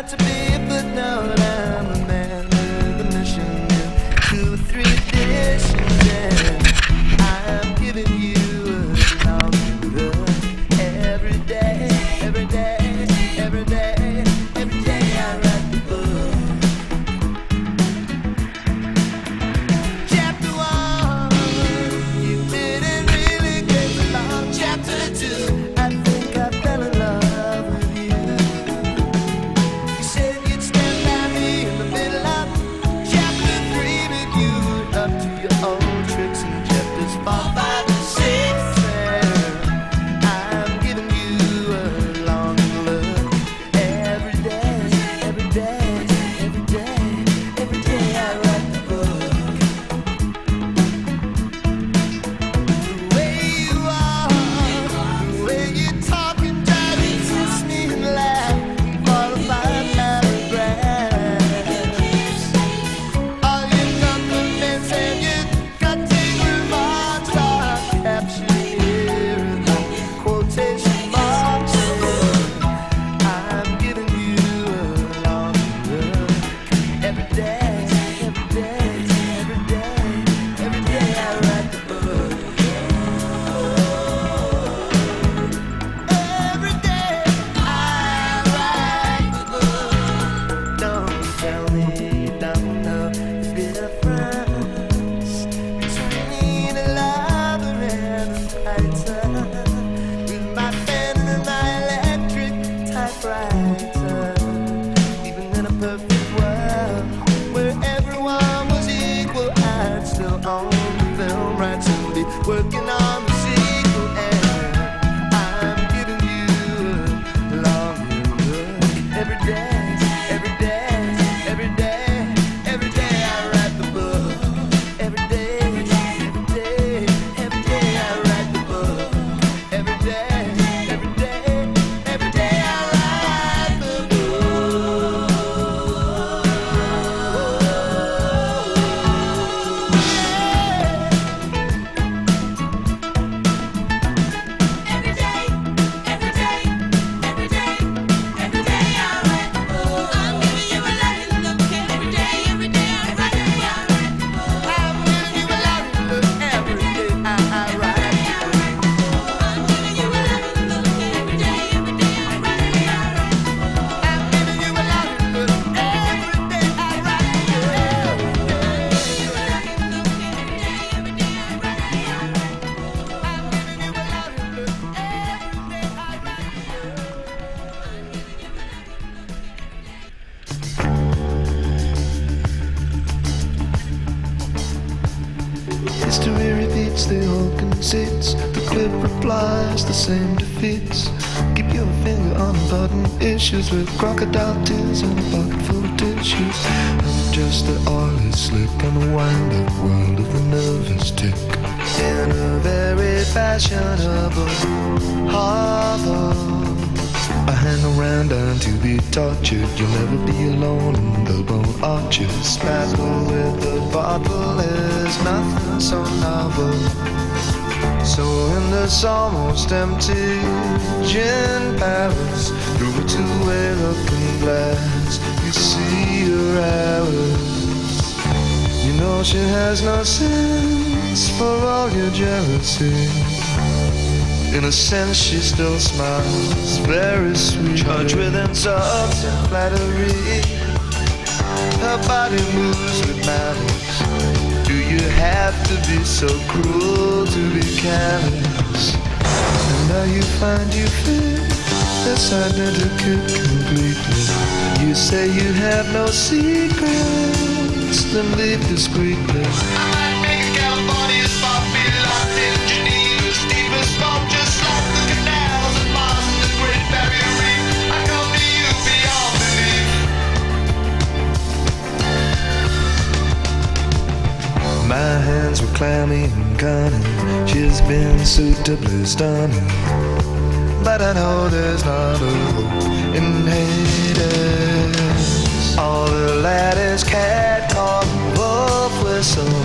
to be a footnote. I'm a man with a mission, 2 or 3 editions, and I'm giving you a long look every day, every day, every day, every day I write the book. Chapter 1, you didn't really get along. Chapter 2, I think I fell in love with you. You said you'd stand by me in the middle of chapter 3, but you were up to your old tricks in chapters 4, 5, and 6. And I'm giving you a long look every day, every day, every day, every day I write the book. The way you are, the way you talk and drive, you kiss me and laugh and fall apart out of breath. All your compliments and your cutting remarks are captured here in the quotation marks. I'm giving you a long look every day, every day, every day, every day I write the book. Every day I write the book. Don't tell me you don't know the difference between a lover and a fighter. With my pen and my electric typewriter. Even in a perfect world where everyone was equal, I'd still own the film rights and be working on the sequel. And I'm giving you a long look every day, every day, every day, every day I write the book. Every day, every day, every day I write the book. Every day, every day, every day I write the book. Every day, every day, every day, every day I write the book. I'm giving you a loving look every day I write the book. I'm giving you a loving look every day I write the book. I'm giving you a loving look every day I write the book. I'm giving you a loving look every day I write the book. You a loving look every day I write the book. I'm giving you a loving look every day History repeats the old conceits. The clip replies the same defeats. Keep your finger on button issues with crocodile tears and a pocket full of tissues. I'm just the oily slick on the wind-up world of the nervous tick. In a very fashionable harbor, I hang around and to be tortured. You'll never be alone in the bone arches. Battle with the bottle is nothing so novel. So in this almost empty gin palace, through a two-way looking glass, you see her hours. You know she has no sense for all your jealousy. In a sense she still smiles, very sweet, charged with insults and flattery. Her body moves with malice. Do you have to be so cruel to be callous? And now you find you fit this identikit completely. You say you have no secrets, then leave discreetly. I might make a California spot, be locked in Geneva's deepest vault, just like the canals and Mars and the Great Barrier Reef. I come to you beyond belief. My hands were clammy and cunning. She's been suitably stunning, but I know there's not a hope in Hades. All the lattice cat called wolf whistle.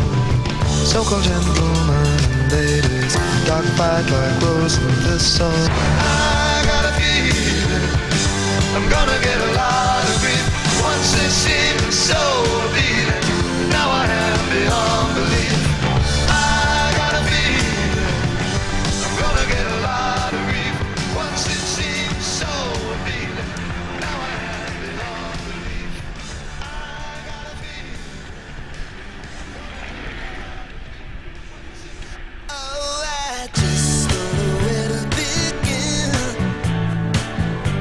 So-called gentlemen and ladies, dark fight like rose and thistle. I got a feeling I'm gonna get a lot of grief. Once it seemed so appealing, now I am beyond belief. I got a feeling I'm gonna get a lot of grief. Once it seemed so appealing, now I am beyond belief. I got a feeling. Oh, I just don't know where to begin.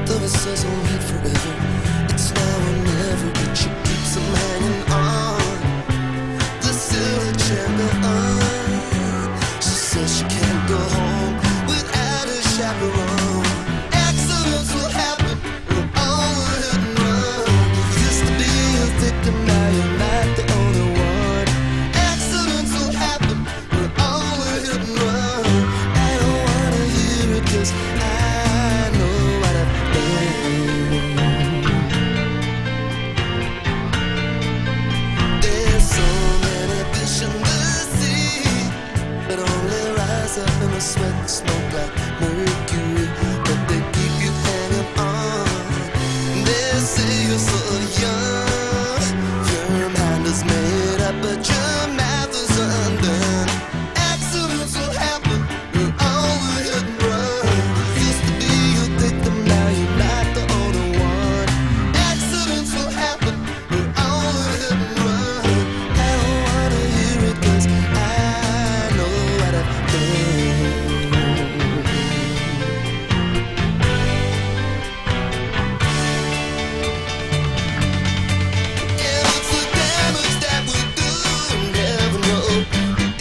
Though it says I'll live forever, it's now or never. But she keeps on hanging on. The silver champion. She says she can't go home without a chaperone. Accidents will happen, we're all a hit and run. You used to be a victim, now you're not the only one. Accidents will happen, we're all a hit and run. I don't wanna hear it 'cause I know what I've done. There's so many fish in the sea, but only rise up in the sweat and smoke like mercury. But they keep you hanging on. They say you're so young, your mind is made up, but your math is undone. Accidents will happen, you're all a hit and run. You used to be a victim, now you're not the only one. Accidents will happen, you're all a hit and run. I don't wanna hear it 'cause I know what I've done. And it's the damage that we do, you never know.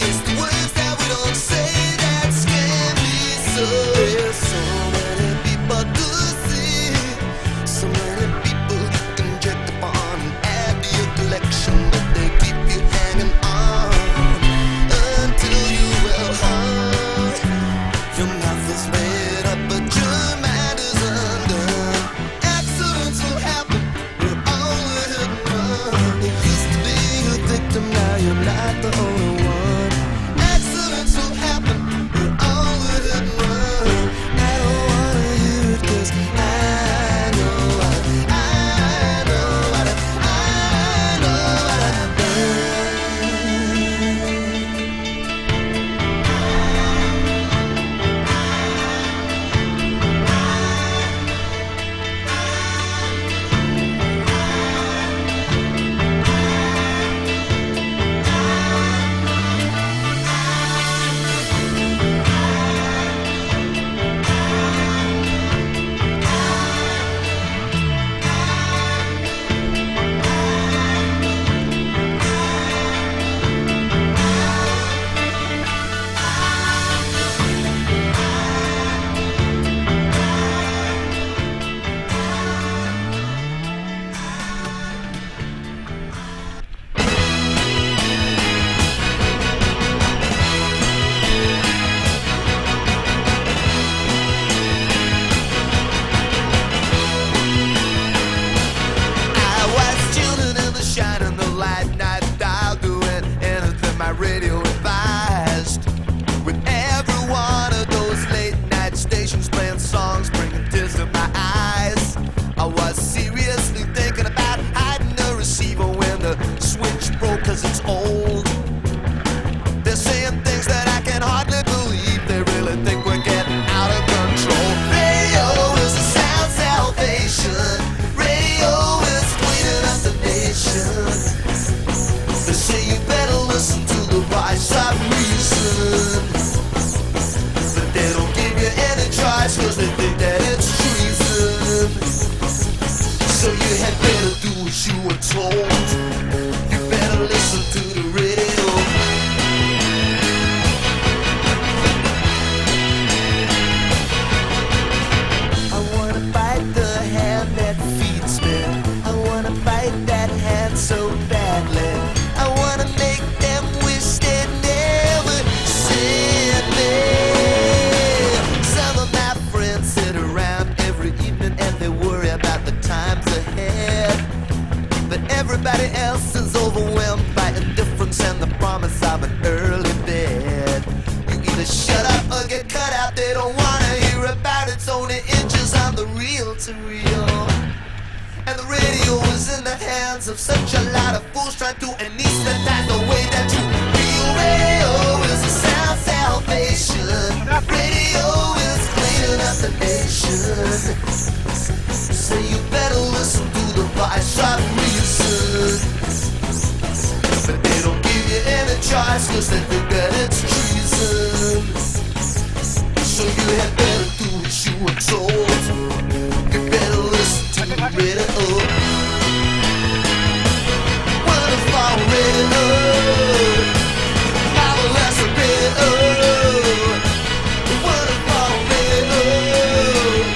It's the words that we don't say that scare me so. There's so many people to see, so many people you can check upon and add to your collection, but they keep you hanging on until you will hurt. Your mouth is made up, but your mind is undone. Accidents will happen, we're all a hit and run. You used to be a victim, now you're not the only one. Accidents will happen, we're all a hit and run. I don't wanna hear it 'cause I know what I've done. I was tuning in the shine and the light night dial, doing anything my radio advised. With every one of those late night stations playing songs, bringing tears to my eyes. I was seriously thinking about hiding the receiver when the switch broke 'cause it's old. They're saying things that I can hardly believe. They really think we're getting out of control. Radio is a sound salvation. Radio is cleaning up the nation. They say you better listen to the voice of reason, but they don't give you any choice 'cause they think that it's treason. So you had better do what you were told. You better listen to the radio. I wanna bite the hand that feeds me. I wanna bite that hand so badly. I wanna make them wish they never said me. Some of my friends sit around every evening and they worry about the times ahead. But everybody else is overwhelmed by indifference and the promise of an early bed. You either shut up or get cut out. They don't wanna hear about it. It's only inches on the reel to real. radio is in the hands of such a lot of fools trying to anesthetize the way that you feel. Radio is a sound salvation. Radio is cleaning up the nation. So you better listen to the voice of reason. But they don't give you any choice, cause they think that it's treason. So you had better do what you were told. You better listen to the radio. What if I'm radio? How will I radio? What if I'm radio?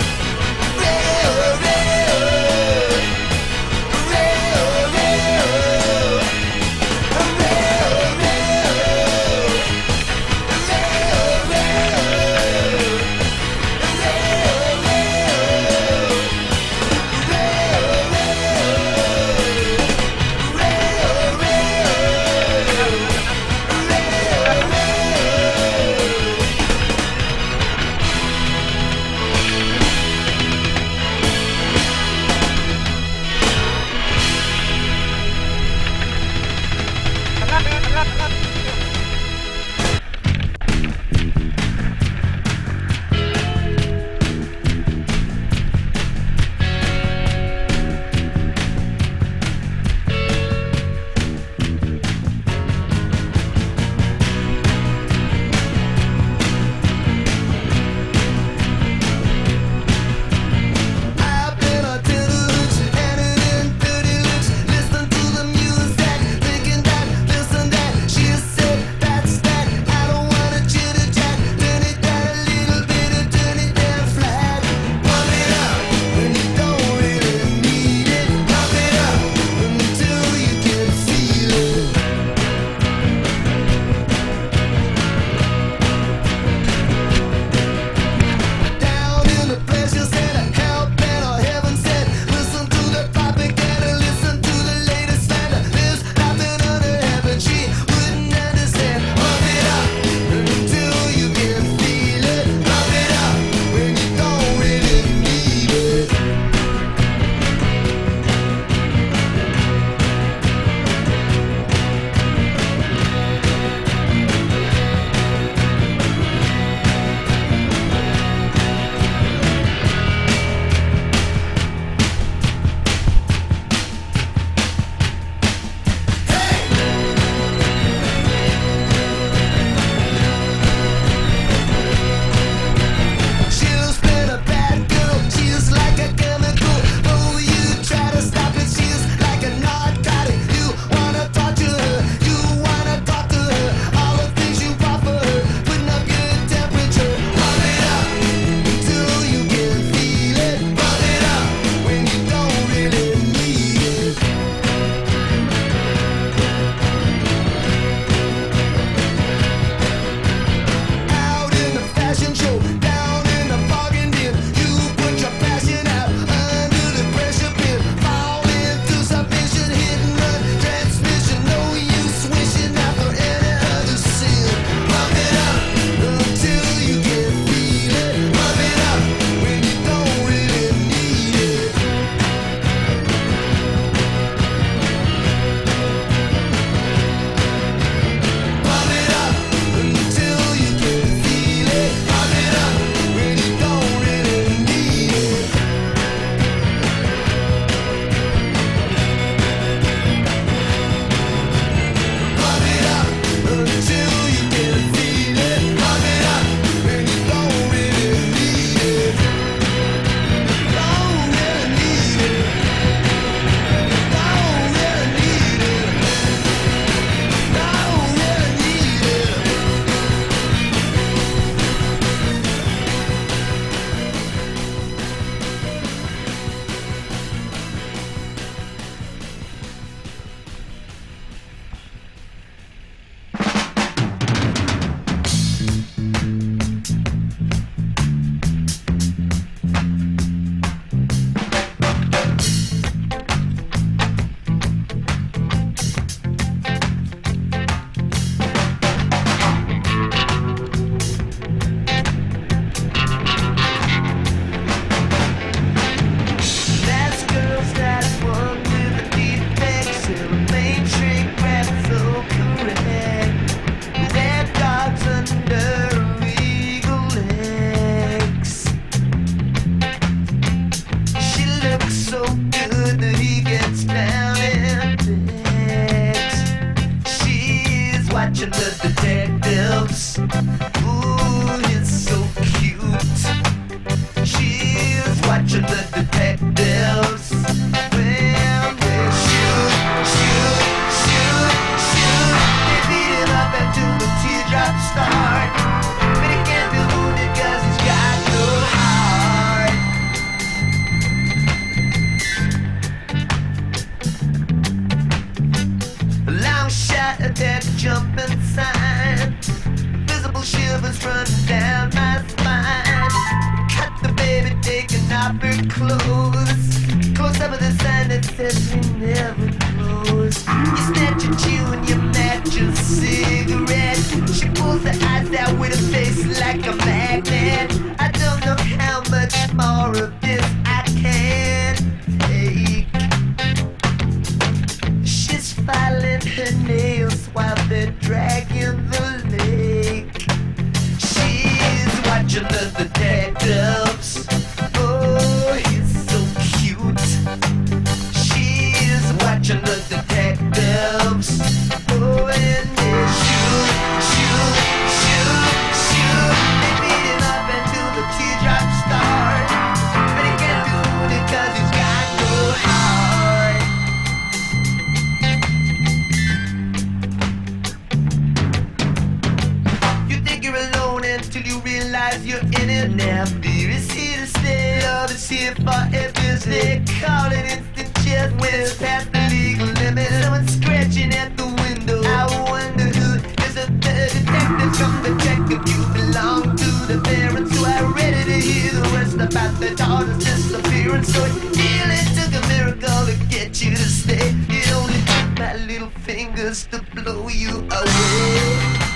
as you're in it now. Fear is here to stay. Love is here for everything. Call it instant chess when it's past the legal limit. Someone scratching at the window. I wonder who is a detective. Come to check if you belong to the parents who are ready to hear the rest about their daughter's disappearance. So it really took a miracle to get you to stay. It only took my little fingers to blow you away.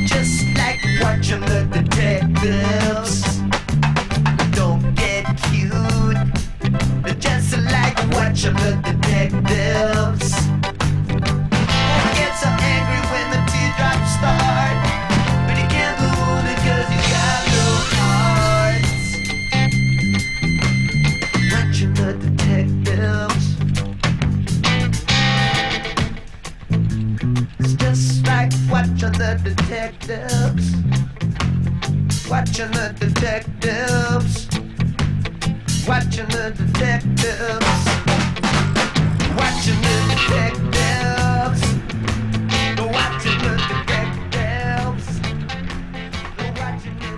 Just like watching the detectives. Don't get cute. Just like watching the detectives. Don't get so angry when the teardrops start. But you can't move because you got no heart. Watching the detectives. It's just like watching the detectives. Watching the detectives. Watching the detectives. Watching the detectives. Watching the detectives. Watching the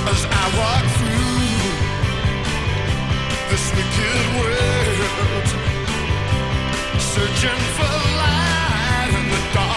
As I walk through this wicked world, searching for light in the dark.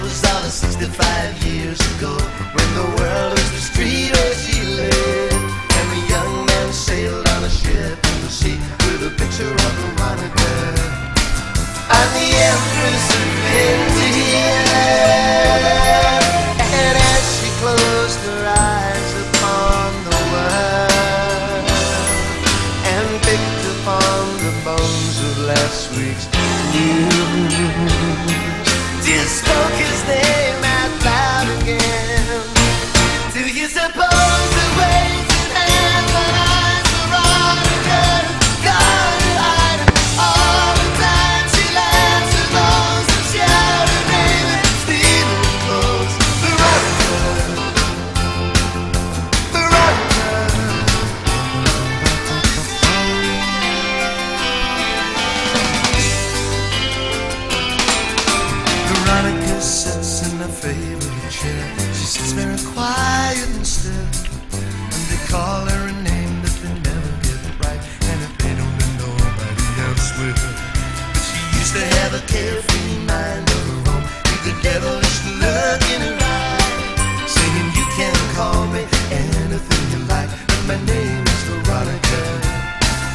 was all 65 years ago, when the world was the street where she lived, and the young man sailed on a ship in the sea with a picture of Veronica on the Empress of India. And as she closed her eyes upon the world and picked upon the bones of last week's news, just spoke his name out loud again. Do you suppose the waves and hands and eyes are on her? God hide her all the time. She laughs at those who shout her name and steal her clothes. Veronica, Veronica sits in her favorite chair. She sits very quiet and still, and they call her a name that they never get right, and if they don't, then nobody else will. But she used to have a carefree mind of her own, with the devilish look in her eye, saying you can call me anything you like, but my name is Veronica.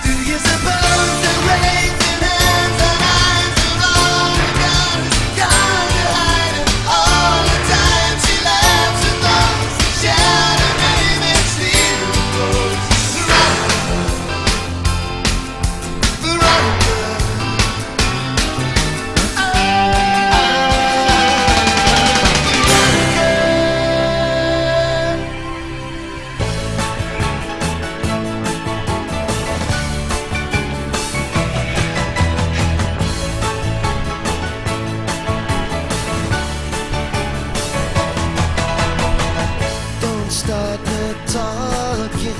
Do you suppose the rains and hands and eyes are all gone? God to hide her all the time. She laughs at those who shout her name and steal her clothes. Veronica, Veronica. Don't start me talking.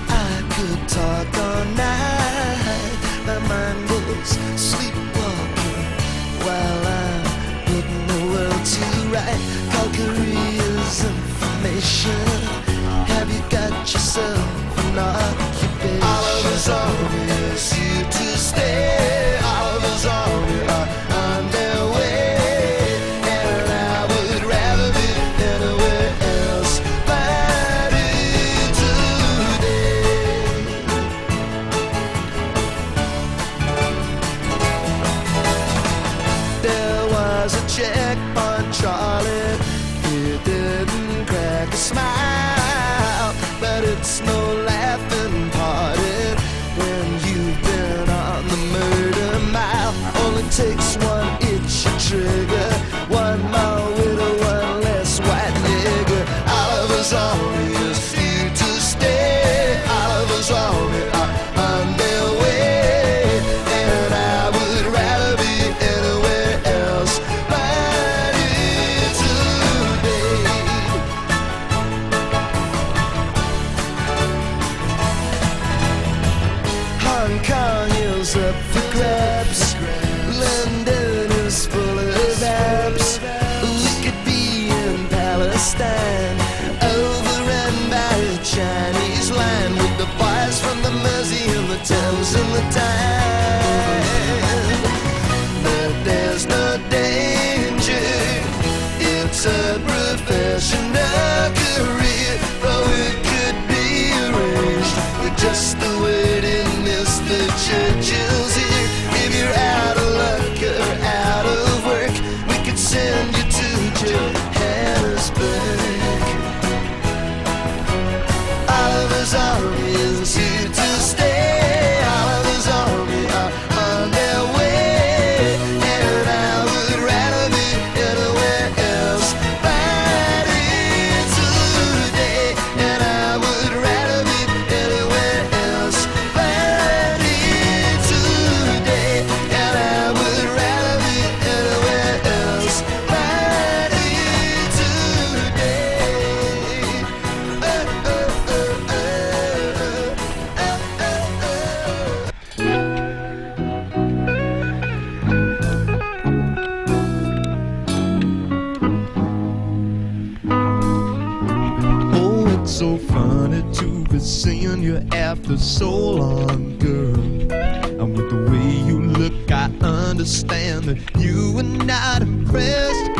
I could talk all night. My mind goes sleepwalking while I'm putting the world to right. Call careers information. Have you got yourself an occupation? Oliver's always here to stay. Oliver's army are on their way, and I would rather be anywhere else but here today. There was a check on Charlie. He didn't crack a smile, but it's no laughing party when you've been on the murder mile. Only takes one itchy trigger, one more widow, one less white nigger. Oliver's army is here to stay. Oliver's army are on their way, and I would rather be anywhere else but here today. Hong Kong is up for grabs. London is full of apps. We could be in Palestine, overrun by a Chinese line, with the boys from the Mersey and the Thames and the Tyne. But there's no danger. It's a professional career, though it could be arranged with just the waiting list. The Churchill's here. If you're out of luck or out of work, we could send you to Johannesburg. Oliver's army is here to stay. Oliver's army are on their way, and I would rather be anywhere else but here today. And I would rather be anywhere else but here today. And I would rather be anywhere else but here so funny to be seeing you after so long, girl. And with the way you look, I understand that you were not impressed.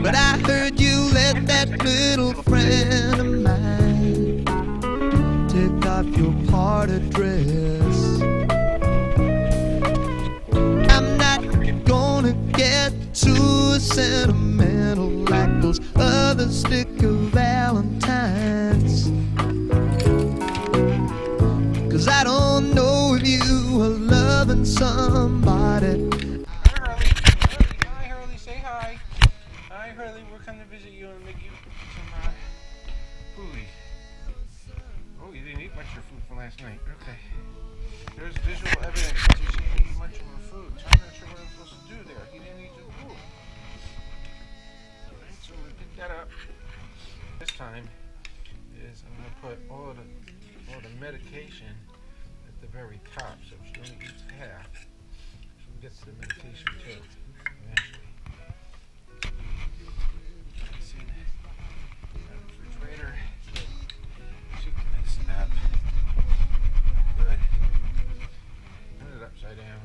But I heard you let that little friend of mine take off your party dress. I'm not gonna get too sentimental like those other sticker Valentines, 'cause I don't know if you are loving somebody. Hi, Hurley. Say hi. Hi, Hurley. We're coming to visit you and make you some food. Oh, you didn't eat much of your food from last night. Okay. There's visual evidence that you didn't eat much of her food. So I'm not sure what I'm supposed to do there. He didn't eat your food. Alright, so we'll pick that up. This time is I'm going to put all the medication at the very top. So she only eats half. She gets the medication too. Eventually. It's in the refrigerator. She can mix it up. Good. Turn it upside down.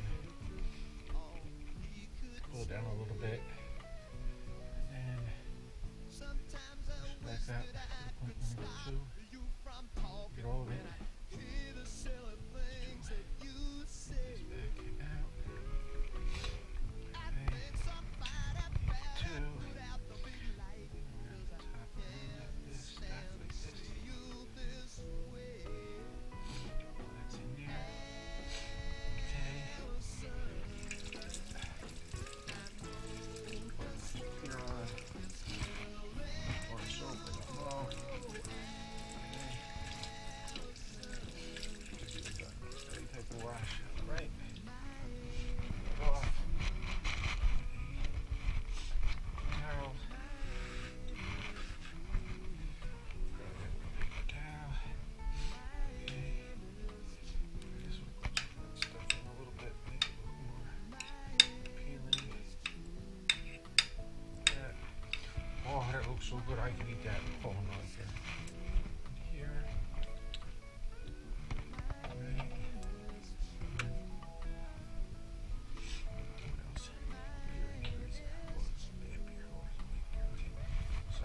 Pull it down a little bit. And then push it back up. 0.12. Get all of it. This back out. So good, I could eat that whole right there. Here. Right. What else? So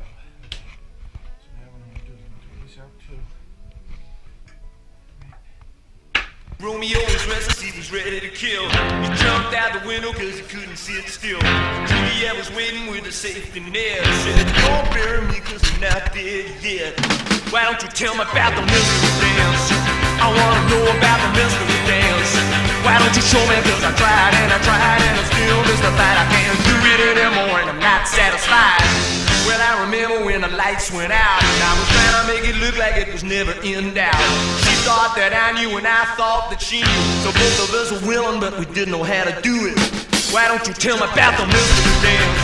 now what I'm going to do is I'm going to do this out too. Romeo was restless, he was ready to kill. He jumped out the window cause he couldn't sit still. Juliet was waiting with a safety net. Said, don't bury me cause I'm not dead yet. Why don't you tell me about the mystery dance? I wanna know about the mystery dance. Why don't you show me cause I tried and I still missed the fight. I can't do it anymore and I'm not satisfied. Well, I remember when the lights went out and I was trying to make it look like it was never in doubt. She thought that I knew and I thought that she knew. So both of us were willing, but we didn't know how to do it. Why don't you tell me about the mystery dance?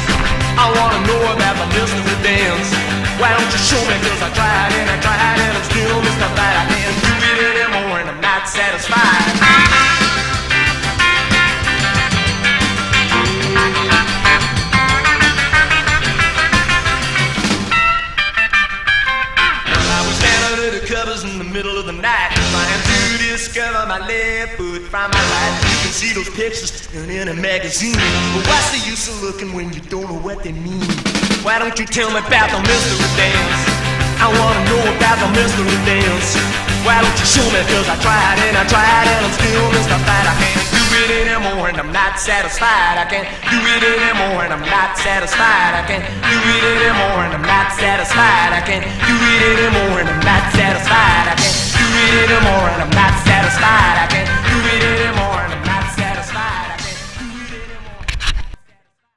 I wanna know about the mystery dance. Why don't you show me cause I tried and I'm still mystified. I can't do it anymore and I'm not satisfied. In the middle of the night, trying to discover my left foot from my right. You can see those pictures in a magazine, but what's the use of looking when you don't know what they mean? Why don't you tell me about the mystery dance? I wanna know about the mystery dance. Why don't you show me cause I tried and I'm still mystified. I can't do it anymore and I'm not satisfied. I can't do it anymore and I'm not satisfied. I can't do it anymore and I'm not satisfied. I can't do it anymore and I'm not satisfied. I can't